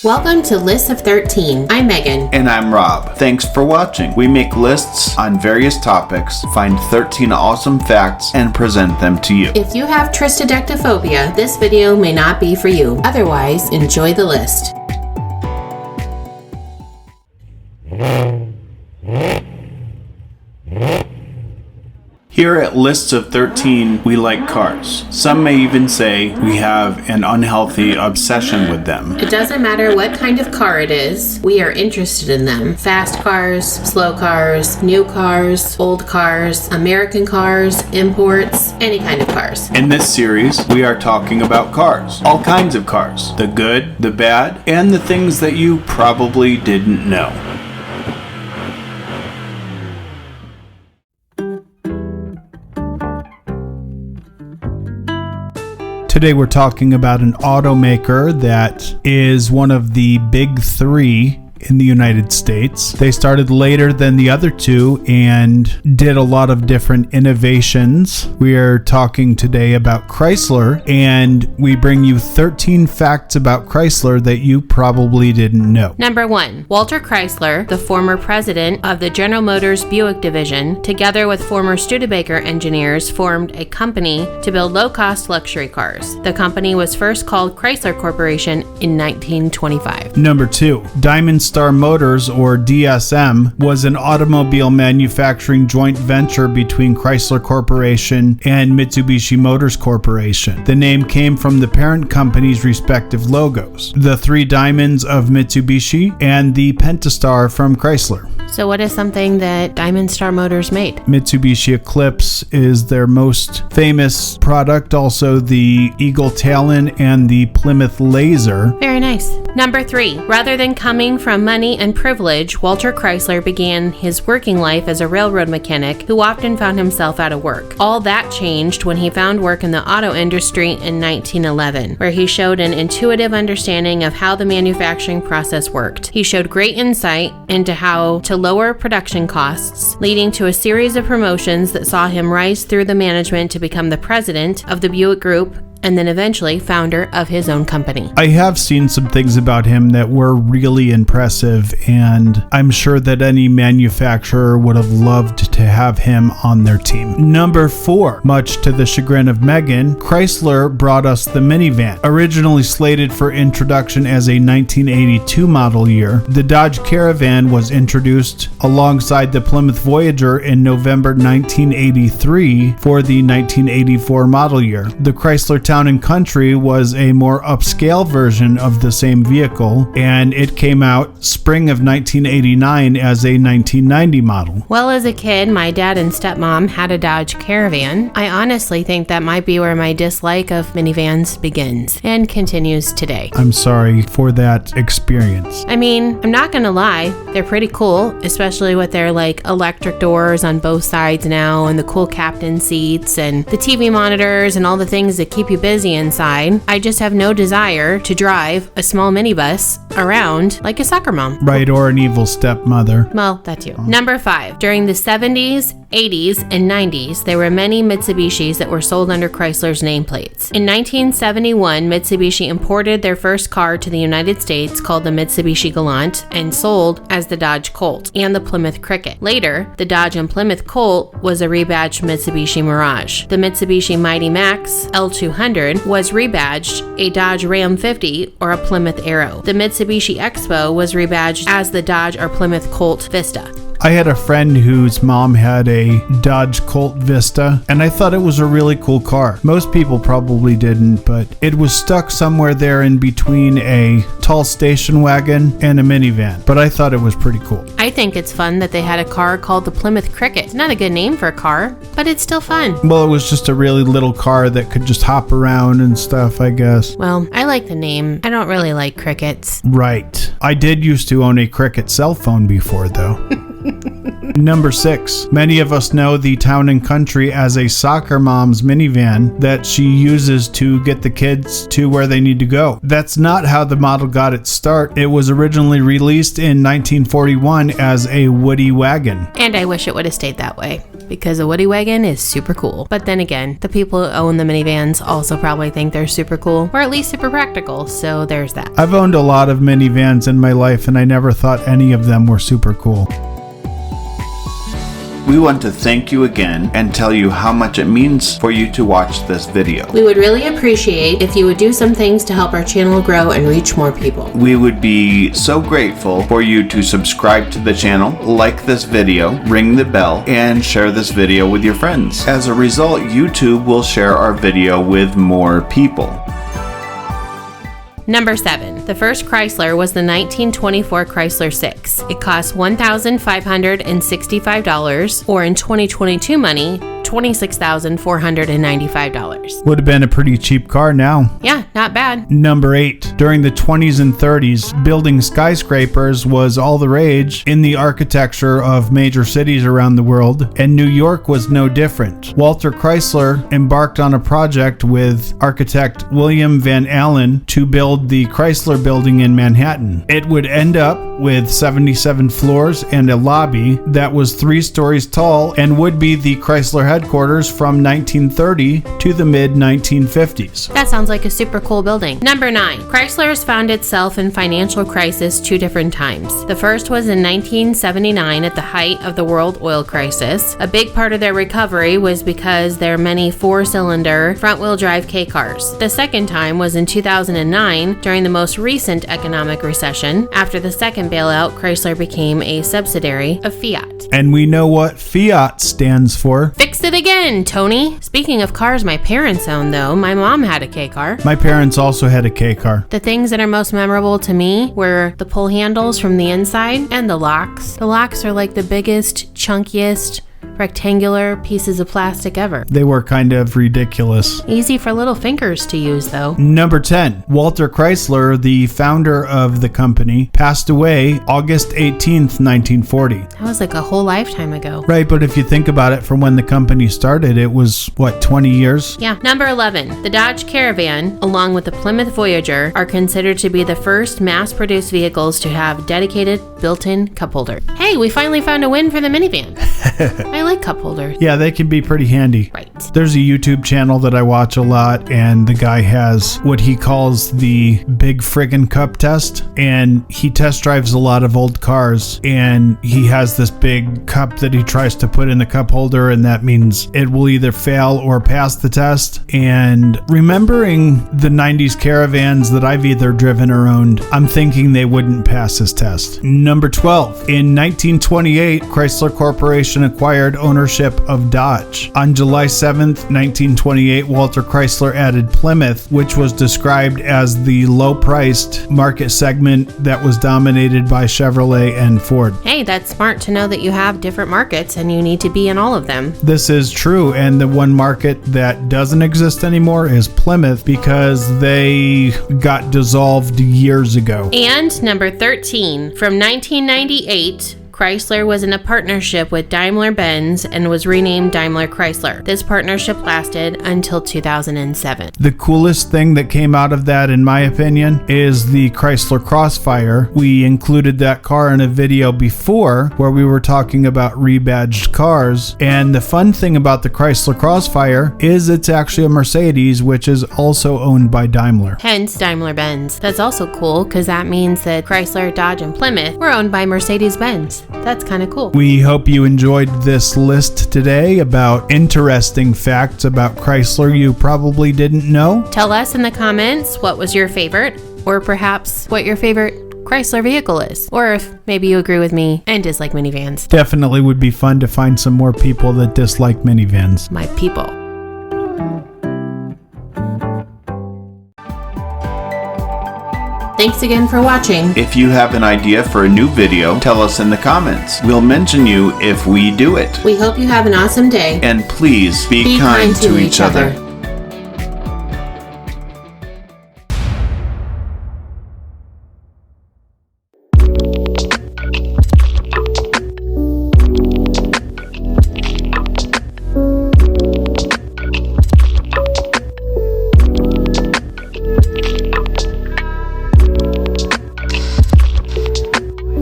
Welcome to List of 13. I'm Megan. And I'm Rob. Thanks for watching. We make lists on various topics, find 13 awesome facts, and present them to you. If you have tristodectophobia, this video may not be for you. Otherwise, enjoy the list. Here at Lists of 13, we like cars. Some may even say we have an unhealthy obsession with them. It doesn't matter what kind of car it is, we are interested in them. Fast cars, slow cars, new cars, old cars, American cars, imports, any kind of cars. In this series, we are talking about cars. All kinds of cars. The good, the bad, and the things that you probably didn't know. Today we're talking about an automaker that is one of the big three in the United States. They started later than the other two and did a lot of different innovations. We are talking today about Chrysler, and we bring you 13 facts about Chrysler that you probably didn't know. Number 1. Walter Chrysler, the former president of the General Motors Buick division, together with former Studebaker engineers, formed a company to build low-cost luxury cars. The company was first called Chrysler Corporation in 1925. Number 2. Diamond Star Motors, or DSM, was an automobile manufacturing joint venture between Chrysler Corporation and Mitsubishi Motors Corporation. The name came from the parent company's respective logos, the three diamonds of Mitsubishi and the Pentastar from Chrysler. So what is something that Diamond Star Motors made? Mitsubishi Eclipse is their most famous product, also the Eagle Talon and the Plymouth Laser. Very nice. Number 3. Rather than coming from money and privilege, Walter Chrysler began his working life as a railroad mechanic who often found himself out of work. All that changed when he found work in the auto industry in 1911, where he showed an intuitive understanding of how the manufacturing process worked. He showed great insight into how to lower production costs, leading to a series of promotions that saw him rise through the management to become the president of the Buick Group and then eventually founder of his own company. I have seen some things about him that were really impressive, and I'm sure that any manufacturer would have loved to have him on their team. Number 4, much to the chagrin of Megan, Chrysler brought us the minivan. Originally slated for introduction as a 1982 model year, the Dodge Caravan was introduced alongside the Plymouth Voyager in November 1983 for the 1984 model year. The Chrysler Town & Country was a more upscale version of the same vehicle, and it came out spring of 1989 as a 1990 model. Well, as a kid, my dad and stepmom had a Dodge Caravan. I honestly think that might be where my dislike of minivans begins and continues today. I'm sorry for that experience. I mean, I'm not gonna lie, they're pretty cool, especially with their electric doors on both sides now, and the cool captain seats and the TV monitors and all the things that keep you busy inside. I just have no desire to drive a small minibus around like a soccer mom. Right, or an evil stepmother. Well, that too. Number 5. During the 70s, 80s, and 90s, there were many Mitsubishis that were sold under Chrysler's nameplates. In 1971, Mitsubishi imported their first car to the United States called the Mitsubishi Galant and sold as the Dodge Colt and the Plymouth Cricket. Later, the Dodge and Plymouth Colt was a rebadged Mitsubishi Mirage. The Mitsubishi Mighty Max L200 was rebadged a Dodge Ram 50 or a Plymouth Arrow. The Mitsubishi Expo was rebadged as the Dodge or Plymouth Colt Vista. I had a friend whose mom had a Dodge Colt Vista, and I thought it was a really cool car. Most people probably didn't, but it was stuck somewhere there in between a tall station wagon and a minivan, but I thought it was pretty cool. I think it's fun that they had a car called the Plymouth Cricket. It's not a good name for a car, but it's still fun. Well, it was just a really little car that could just hop around and stuff, I guess. Well, I like the name. I don't really like crickets. Right. I did used to own a Cricket cell phone before, though. Number 6. Many of us know the Town and Country as a soccer mom's minivan that she uses to get the kids to where they need to go. That's not how the model got its start. It was originally released in 1941 as a Woody wagon. And I wish it would have stayed that way, because a Woody wagon is super cool. But then again, the people who own the minivans also probably think they're super cool, or at least super practical, so there's that. I've owned a lot of minivans in my life, and I never thought any of them were super cool. We want to thank you again and tell you how much it means for you to watch this video. We would really appreciate if you would do some things to help our channel grow and reach more people. We would be so grateful for you to subscribe to the channel, like this video, ring the bell, and share this video with your friends. As a result, YouTube will share our video with more people. Number 7. The first Chrysler was the 1924 Chrysler 6. It cost $1,565, or in 2022 money, $26,495. Would have been a pretty cheap car now. Yeah, not bad. Number 8. During the 20s and 30s, building skyscrapers was all the rage in the architecture of major cities around the world, and New York was no different. Walter Chrysler embarked on a project with architect William Van Allen to build the Chrysler Building in Manhattan. It would end up with 77 floors and a lobby that was 3 stories tall and would be the Chrysler headquarters from 1930 to the mid-1950s. That sounds like a super cool building. Number 9. Chrysler has found itself in financial crisis 2 different times. The first was in 1979 at the height of the world oil crisis. A big part of their recovery was because their many 4-cylinder front-wheel drive K cars. The second time was in 2009 during the most recent economic recession. After the second bailout, Chrysler became a subsidiary of Fiat. And we know what Fiat stands for. Fix it again, Tony. Speaking of cars my parents owned, though, my mom had a K car. My parents also had a K car. The things that are most memorable to me were the pull handles from the inside and the locks. The locks are like the biggest, chunkiest, rectangular pieces of plastic ever. They were kind of ridiculous. Easy for little fingers to use, though. Number 10. Walter Chrysler, the founder of the company, passed away August 18th, 1940. That was like a whole lifetime ago. Right, but if you think about it, from when the company started, it was, 20 years? Yeah. Number 11. The Dodge Caravan, along with the Plymouth Voyager, are considered to be the first mass-produced vehicles to have dedicated built-in cup holder. Hey, we finally found a win for the minivan. I like cup holders. Yeah, they can be pretty handy. Right. There's a YouTube channel that I watch a lot, and the guy has what he calls the big friggin' cup test, and he test drives a lot of old cars, and he has this big cup that he tries to put in the cup holder, and that means it will either fail or pass the test. And remembering the 90s Caravans that I've either driven or owned, I'm thinking they wouldn't pass his test. Number 12. In 1928, Chrysler Corporation acquired ownership of Dodge. On July 7th, 1928, Walter Chrysler added Plymouth, which was described as the low-priced market segment that was dominated by Chevrolet and Ford. Hey, that's smart to know that you have different markets and you need to be in all of them. This is true, and the one market that doesn't exist anymore is Plymouth because they got dissolved years ago. And number 13, from 1998, Chrysler was in a partnership with Daimler-Benz and was renamed Daimler Chrysler. This partnership lasted until 2007. The coolest thing that came out of that, in my opinion, is the Chrysler Crossfire. We included that car in a video before where we were talking about rebadged cars. And the fun thing about the Chrysler Crossfire is it's actually a Mercedes, which is also owned by Daimler. Hence Daimler-Benz. That's also cool because that means that Chrysler, Dodge, and Plymouth were owned by Mercedes-Benz. That's kind of cool. We hope you enjoyed this list today about interesting facts about Chrysler you probably didn't know. Tell us in the comments what was your favorite, or perhaps what your favorite Chrysler vehicle is, or if maybe you agree with me and dislike minivans. Definitely would be fun to find some more people that dislike minivans. My people. Thanks again for watching. If you have an idea for a new video, tell us in the comments. We'll mention you if we do it. We hope you have an awesome day. And please be kind to each other.